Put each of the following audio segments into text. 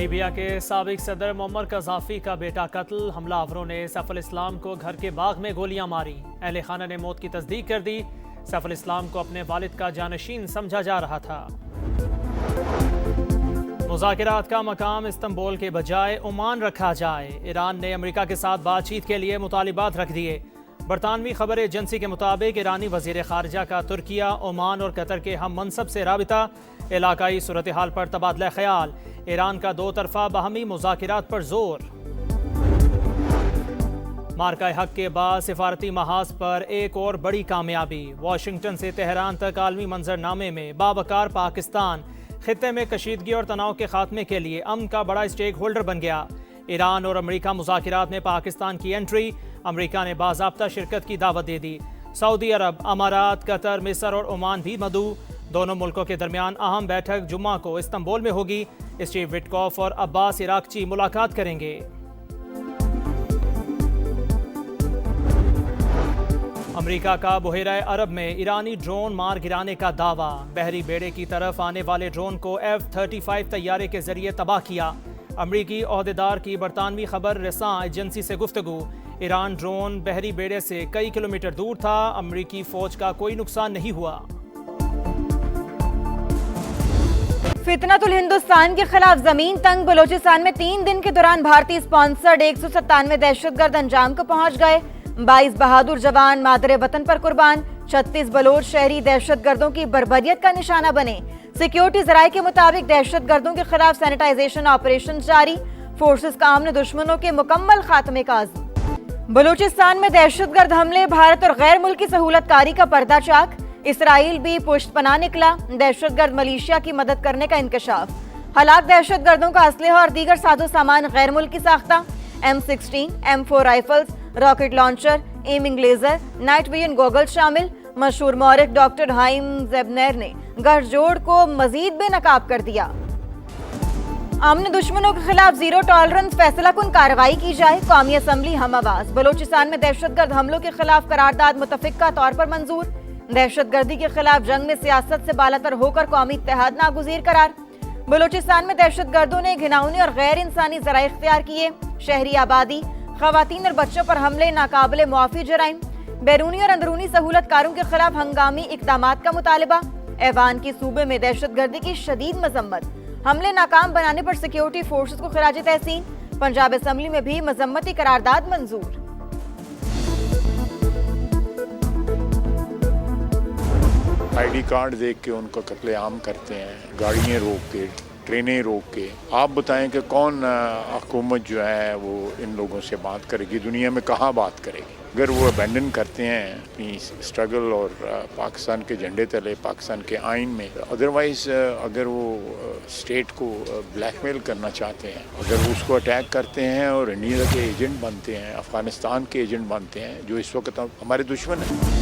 Libya के साबिक सदर मुअम्मर कज़ाफी का बेटा कत्ल, हमलावरों ने सैफ अल इस्लाम को घर के बाग में गोलियां मारी। अहले खाना ने मौत की तस्दीक कर दी। सैफ अल इस्लाम को अपने वालिद का जानशीन समझा जा रहा था। मुज़ाकिरात का मकाम इस्तंबुल के बजाय ओमान रखा जाए। ईरान ने अमेरिका के साथ बातचीत के लिए मुतालिबात रख दिए। बरतानवी खबर एजेंसी के मुताबिक ईरानी वज़ीर ख़ारजा का तुर्किया, ओमान और कतर के हम मनसब से राबिता। इलाकाई सूरत हाल पर तबादला ख्याल। ईरान का दो तरफा बाहमी मुज़ाकिरात पर जोर। मार्का हक के बाद सिफारती महाज पर एक और बड़ी कामयाबी। वाशिंगटन से तेहरान तक आलमी मंजरनामे में बावकार पाकिस्तान खित्ते में कशीदगी और तनाव के खात्मे के लिए अमन का बड़ा स्टेक होल्डर बन गया। ईरान और अमेरिका मुज़ाकिरात में पाकिस्तान की एंट्री। अमेरिका ने बाज़ाब्ता शिरकत की दावत दे दी। सऊदी अरब, अमारात, कतर, मिस्र और ओमान भी मदऊ। दोनों मुल्कों के दरमियान अहम बैठक जुम्मा को इस्तंबुल में होगी। स्टीव विटकॉफ और अब्बास इराक्ची मुलाकात करेंगे। अमेरिका का बुहेरा अरब में ईरानी ड्रोन मार गिराने का दावा। बहरी बेड़े की तरफ आने वाले ड्रोन को F-35 तैयारे के जरिए तबाह किया। अमरीकी ओहदेदार की बरतानवी खबर रसां एजेंसी से गुफ्तगू। ईरान ड्रोन बहरी बेड़े से कई किलोमीटर दूर था। अमरीकी फौज का कोई नुकसान नहीं हुआ। फितनतुल हिंदुस्तान के खिलाफ जमीन तंग। बलोचिस्तान में 3 दिन के दौरान भारतीय स्पॉन्सर्ड 197 दहशतगर्द अंजाम को पहुंच गए। 22 बहादुर जवान मादरे वतन पर कुर्बान। 36 बलोच शहरी दहशतगर्दों की बर्बरियत का निशाना बने। सिक्योरिटी जराये के मुताबिक दहशतगर्दों के खिलाफ सैनिटाइजेशन ऑपरेशन जारी। फोर्सेस का आमने दुश्मनों के मुकम्मल खात्मे का आज़म। बलूचिस्तान में दहशतगर्द हमले, भारत और गैर मुल्की सहूलतकारी का पर्दा चाक। इसराइल भी पुष्टपनाह निकला। दहशतगर्द मलेशिया की मदद करने का इंकशाफ। हलाक दहशतगर्दों का असलहा और दीगर साजो सामान गैर मुल्की साख्ता। M16, M4 rifles, rocket launcher, aiming laser, night vision goggles शामिल। मशहूर मौरिक डॉक्टर हाइम ज़ेबनेर ने गठजोड़ को मजीद बेनकाब कर दिया। आमने दुश्मनों के खिलाफ जीरो टॉलरेंस, फैसला कुन कार्रवाई की जाए। कौमी असम्बली हम आवाज। बलोचिस्तान में दहशतगर्द हमलों के खिलाफ करारदाद मुतफिका तौर पर मंजूर। दहशतगर्दी के खिलाफ जंग में सियासत से बालातर होकर कौमी इत्तेहाद नागुज़ीर करार। बलोचिस्तान में दहशतगर्दों ने घिनौने और गैर इंसानी जराए इख्तियार किए। शहरी आबादी, खवातीन और बच्चों पर हमले नाकाबिले मुआफी जराइम। बैरूनी और अंदरूनी सहूलतकारों के खिलाफ हंगामी इक़दामात का मुतालबा। ऐवान की सूबे में दहशतगर्दी की शदीद मजम्मत। हमले नाकाम बनाने पर सिक्योरिटी फोर्सेस को खिराज तहसीन। पंजाब असम्बली में भी मजम्मती करारदाद मंजूर। ID कार्ड देख के उनको कत्लेआम करते हैं, गाड़ियाँ रोक के, ट्रेनें रोक के। आप बताएं कि कौन हुकूमत जो है वो इन लोगों से बात करेगी, दुनिया में कहाँ बात करेगी। अगर वो अबैंडन करते हैं अपनी स्ट्रगल और पाकिस्तान के झंडे तले, पाकिस्तान के आइन में, अदरवाइज़ अगर वो स्टेट को ब्लैकमेल करना चाहते हैं, अगर वो उसको अटैक करते हैं और इंडिया के एजेंट बनते हैं, अफगानिस्तान के एजेंट बनते हैं, जो इस वक्त हमारे दुश्मन हैं।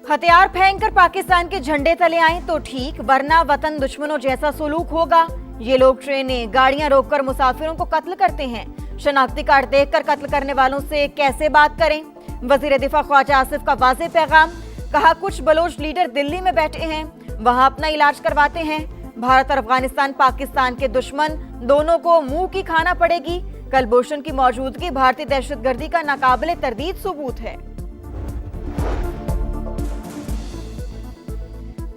हथियार फेंककर पाकिस्तान के झंडे तले आए तो ठीक, वरना वतन दुश्मनों जैसा सुलूक होगा। ये लोग ट्रेनें, गाड़ियां रोककर मुसाफिरों को कत्ल करते हैं। शनाख्ती कार्ड देखकर कत्ल करने वालों से कैसे बात करें। वजीर दिफा ख्वाजा आसिफ का वाज़ेह पैगाम। कहा, कुछ बलोच लीडर दिल्ली में बैठे हैं, वहां अपना इलाज करवाते हैं। भारत और अफगानिस्तान पाकिस्तान के दुश्मन, दोनों को मुंह की खाना पड़ेगी। कलभूषण की मौजूदगी भारतीय दहशतगर्दी का नाकाबिले तरदीद सबूत है।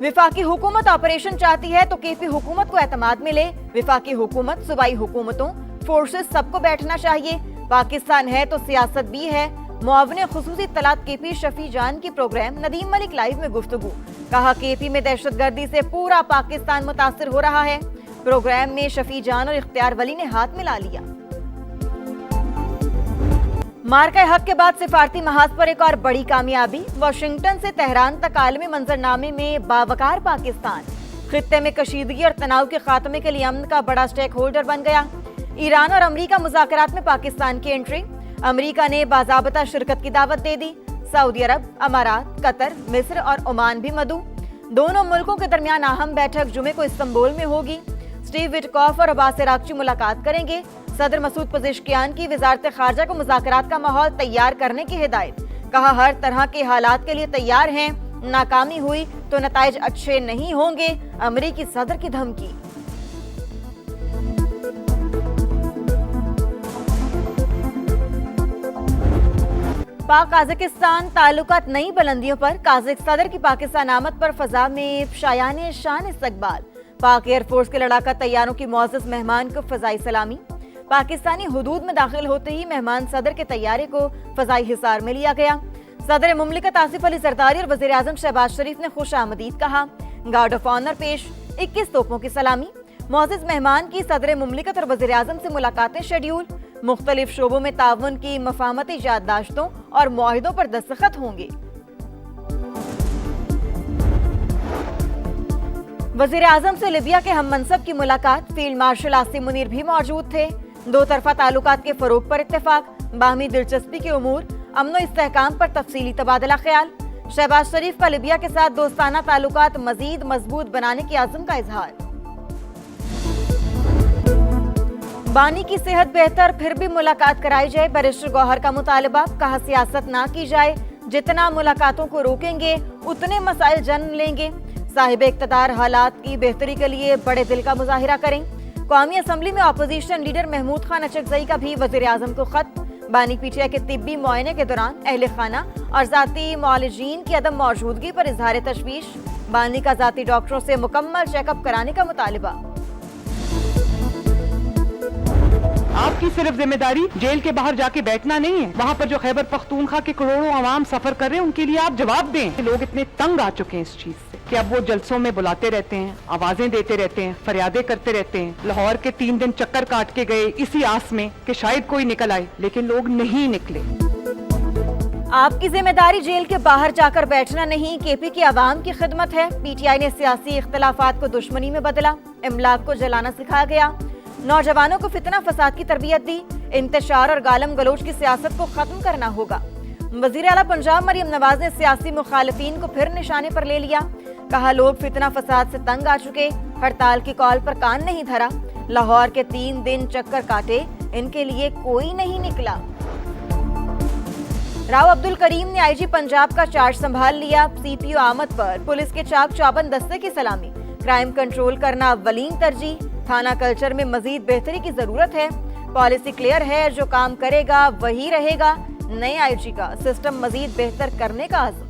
विफाकी हुकूमत ऑपरेशन चाहती है तो केपी हुकूमत को एतमाद मिले। विफाकी हुकूमत, सूबाई हुकूमतों, फोर्सेस सबको बैठना चाहिए। पाकिस्तान है तो सियासत भी है। मुआवने खुसूसी तलात केपी शफी जान की प्रोग्राम नदीम मलिक लाइव में गुफ्तगू। कहा, केपी में दहशतगर्दी से पूरा पाकिस्तान मुतासिर हो रहा है। प्रोग्राम में शफी जान और इख्तियार वली ने हाथ मिला लिया। मार्का हक के बाद सिफारती महाज पर एक और बड़ी कामयाबी। वाशिंगटन से तेहरान तक आलमी मंजरनामे में बावकार पाकिस्तान खित्ते में कशीदगी और तनाव के खात्मे के लिए अमन का बड़ा स्टेक होल्डर बन गया। ईरान और अमरीका मुज़ाकरात में पाकिस्तान की एंट्री। अमरीका ने बाज़ाबता शिरकत की दावत दे दी। सऊदी अरब, अमारात, कतर, मिस्र और ओमान भी मदऊ। दोनों मुल्कों के दरमियान अहम बैठक जुमे को इस्तंबुल में होगी। स्टीव विटकॉफ और अब्बास इराक्ची मुलाकात करेंगे। सदर मसूद पज़ेश्कियान की वज़ारत ख़ारजा को मुज़ाकरात का माहौल तैयार करने की हिदायत। कहा, हर तरह के हालात के लिए तैयार हैं। नाकामी हुई तो नताइज अच्छे नहीं होंगे। अमरीकी सदर की धमकी। पाक काजाकिस्तान ताल्लुकात नई बुलंदियों पर। काजिक सदर की पाकिस्तान आमद पर फजा में शायान शान इस्तकबाल। पाक एयरफोर्स के लड़ाका तैयारों की मुअज़्ज़ज़ मेहमान को फजाई सलामी। पाकिस्तानी हुदूद में दाखिल होते ही मेहमान सदर के तैयारे को फजाई हिसार में लिया गया। सदर मुमलिकत आसिफ अली जरदारी और वज़ीर आज़म शहबाज शरीफ ने खुश आमदीद कहा। गार्ड ऑफ ऑनर पेश, 21 तोपों की सलामी। मुअज़्ज़ज़ मेहमान की सदर मुमलिकत और वज़ीर आज़म से मुलाकातें शेड्यूल। मुख्तलिफ शोबों में ताउन की मफाहमती याददाश्तों और मुआहिदों पर दस्तखत होंगे। वज़ीर आज़म से लिबिया के हम मनसब की मुलाकात। फील्ड मार्शल आसिम मुनीर भी मौजूद थे। दो तरफा ताल्लुकात के फरोग पर इत्तेफाक। बाहमी दिलचस्पी के उमूर, अमन व इस्तेहकाम पर तफसीली तबादला ख्याल। शहबाज शरीफ का लिबिया के साथ दोस्ताना ताल्लुकात मजीद मजबूत बनाने की आज़म का इजहार। बानी की सेहत बेहतर, फिर भी मुलाकात कराई जाए, बैरिस्टर गौहर का मुतालबा। कहा सियासत ना की जाए, जितना मुलाकातों को रोकेंगे उतने मसाइल जन्म लेंगे। साहिब इक़्तिदार हालात की बेहतरी के लिए बड़े दिल का मुजाहिरा करें। कौमी असम्बली में अपोजिशन लीडर महमूद खान अचकज़ई का भी वज़ीर आज़म को खत। बानी पीटीआई के तिब्बी मुआयने के दौरान अहले खाना और जाती मौलिजीन की अदम मौजूदगी पर इजहार तशवीश। बानी का जाती डॉक्टरों से मुकम्मल चेकअप कराने का मुतालबा। आपकी सिर्फ जिम्मेदारी जेल के बाहर जाके बैठना नहीं है। वहाँ पर जो खैबर पख्तूनख्वा के करोड़ों आवाम सफर कर रहे हैं, उनके लिए आप जवाब दें। लोग इतने तंग आ चुके हैं इस चीज से कि अब वो जलसों में बुलाते रहते हैं, आवाजें देते रहते हैं, फरियादें करते रहते हैं। लाहौर के 3 दिन चक्कर काट के गए इसी आस में कि शायद कोई निकल आए, लेकिन लोग नहीं निकले। आपकी जिम्मेदारी जेल के बाहर जाकर बैठना नहीं, केपी की आवाम की खिदमत है। पीटीआई ने सियासी इख्तलाफात को दुश्मनी में बदला, इमलाक को जलाना सिखाया गया। नौजवानों को फितना फसाद की तरबियत दी। इंतशार और गालम गलोच की सियासत को खत्म करना होगा। वज़ीर आला पंजाब मरियम नवाज ने सियासी मुखालिफिन को फिर निशाने पर ले लिया। कहा लोग फितना फसाद से तंग आ चुके, हड़ताल की कॉल पर कान नहीं धरा। लाहौर के 3 दिन चक्कर काटे, इनके लिए कोई नहीं निकला। राव अब्दुल करीम ने आईजी पंजाब का चार्ज संभाल लिया। सीपीओ आमद पर पुलिस के चाक चौबंद दस्ते की सलामी। क्राइम कंट्रोल करना अव्वलीन तरजीह। थाना कल्चर में मजीद बेहतरी की जरूरत है। पॉलिसी क्लियर है, जो काम करेगा वही रहेगा। नए आईजी का सिस्टम मजीद बेहतर करने का आज़म।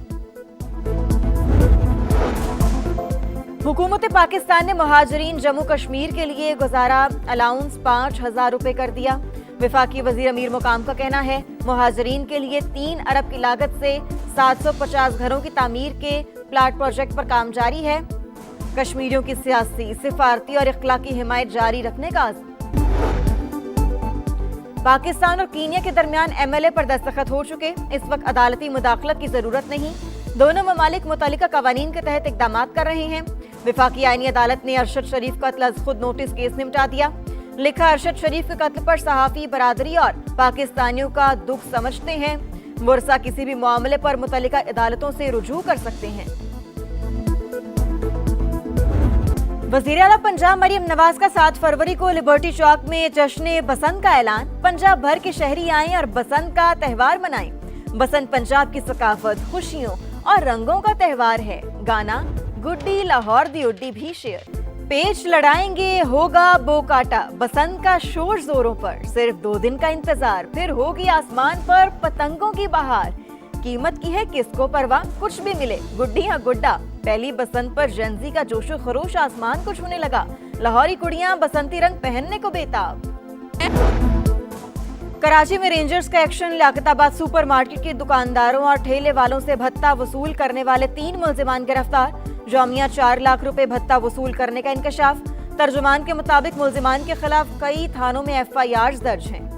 हुकूमत पाकिस्तान ने मुहाजिरीन जम्मू कश्मीर के लिए गुजारा अलाउंस 5,000 रुपए कर दिया। वफाकी वजीर अमीर मुकाम का कहना है मुहाजिरीन के लिए 3 अरब की लागत से 750 घरों की तामीर के प्लाट प्रोजेक्ट पर काम जारी है। कश्मीरियों की सियासी, सिफारती और इखलाकी हिमायत जारी रखने का आज़म। पाकिस्तान और कीनिया के दरमियान MLA पर दस्तखत हो चुके। इस वक्त अदालती मुदाखलत की जरूरत नहीं। दोनों ममालिक मुतल्लिका कवानीन के तहत इकदाम कर रहे हैं। वफाकी आईनी अदालत ने अरशद शरीफ का कत्ल खुद नोटिस केस निपटा दिया। लिखा, अरशद शरीफ के कत्ल पर सहाफी बरादरी और पाकिस्तानियों का दुख समझते हैं। मुरसा किसी भी मामले पर मुतल्लिका अदालतों से रुजू कर सकते हैं। वज़ीर आला पंजाब मरियम नवाज का 7 फरवरी को लिबर्टी चौक में जश्न बसंत का ऐलान। पंजाब भर के शहरी आएं और बसंत का त्यौहार मनाएं। बसंत पंजाब की सकाफत, खुशियों और रंगों का त्यौहार है। गाना गुड्डी लाहौर दी उड्डी भी शेयर। पेच लड़ाएंगे, होगा बो काटा। बसंत का शोर जोरों पर, सिर्फ 2 दिन का इंतजार, फिर होगी आसमान पर पतंगों की बहार। कीमत की है किसको परवाह, कुछ भी मिले गुड्डी या गुड्डा। पहली बसंत पर जेंजी का जोशो खरोश आसमान को छूने लगा। लाहौरी कुड़ियां बसंती रंग पहनने को बेताब। कराची में रेंजर्स का एक्शन। लियाकताबाद सुपरमार्केट के दुकानदारों और ठेले वालों से भत्ता वसूल करने वाले 3 मुल्जिमान गिरफ्तार। जामिया 4 लाख रुपए भत्ता वसूल करने का इंकशाफ। तर्जुमान के मुताबिक मुल्जिमान के खिलाफ कई थानों में FIRs दर्ज हैं।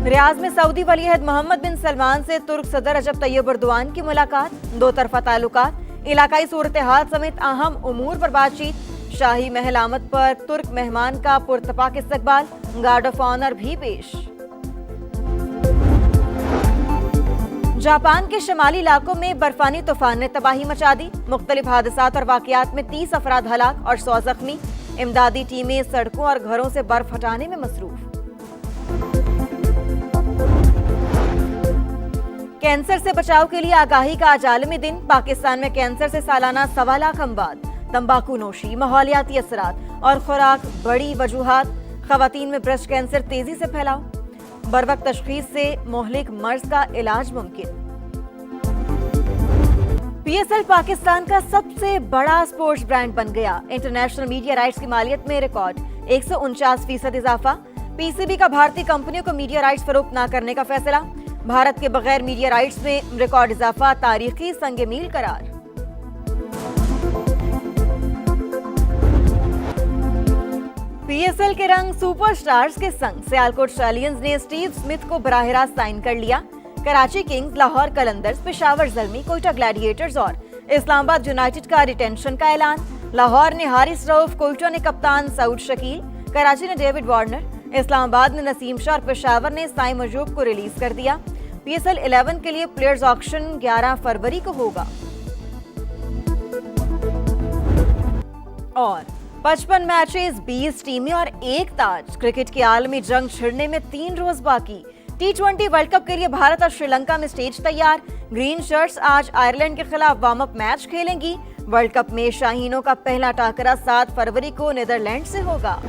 रियाज में सऊदी वलीअहद मोहम्मद बिन सलमान से तुर्क सदर रजब तैयब एर्दोआन की मुलाकात। 2 तरफा ताल्लुकात, इलाकाई सूरत हाल समेत अहम उमूर पर बातचीत। शाही महल आमद पर तुर्क मेहमान का पुरतपाक इस्तकबाल। गार्ड ऑफ ऑनर भी पेश। जापान के शमाली इलाकों में बर्फानी तूफान ने तबाही मचा दी। मुख्तलिफ हादसात और वाकयात में 30 अफराद हलाक और 100 जख्मी। इमदादी टीमें सड़कों और घरों से बर्फ हटाने में मसरूफ। कैंसर से बचाव के लिए आगाही का आज आलमी दिन। पाकिस्तान में कैंसर से सालाना 1.25 लाख अमवात। तंबाकू नोशी, माहौलियाती असरात और खुराक बड़ी वजूहात। खवातीन में ब्रेस्ट कैंसर तेजी से फैलाव, बरवक्त तशखीस से मोहलिक मर्ज का इलाज मुमकिन। PSL पाकिस्तान का सबसे बड़ा स्पोर्ट्स ब्रांड बन गया। इंटरनेशनल मीडिया राइट्स की मालियत में रिकॉर्ड 149% इजाफा। PCB का भारतीय कंपनियों को मीडिया राइट्स फरोख्त न करने का फैसला। भारत के बगैर मीडिया राइट्स में रिकॉर्ड इजाफा तारीखी संग मील करार। PSL के रंग सुपरस्टार्स के संग सियालकोट स्टैलियंस ने स्टीव स्मिथ को बराह रास्त साइन कर लिया। कराची किंग्स, लाहौर कलंदर्स, पेशावर ज़ल्मी, कोयटा ग्लैडिएटर्स और इस्लामाबाद यूनाइटेड का रिटेंशन का ऐलान। लाहौर ने हारिस रऊफ, कोयटा ने कप्तान सऊद शकील, कराची ने डेविड वार्नर, इस्लामाबाद ने नसीम शाह और पेशावर ने साई मजूब को रिलीज कर दिया। PSL 11 के लिए प्लेयर्स ऑक्शन 11 फरवरी को होगा। और 55 मैचेस, 20 टीमें और 1 ताज। क्रिकेट की आलमी जंग छिड़ने में 3 रोज बाकी। T20 वर्ल्ड कप के लिए भारत और श्रीलंका में स्टेज तैयार। ग्रीन शर्ट्स आज आयरलैंड के खिलाफ वार्म अप मैच खेलेंगी। वर्ल्ड कप में शाहीनों का पहला टाकरा 7 फरवरी को नीदरलैंड से होगा।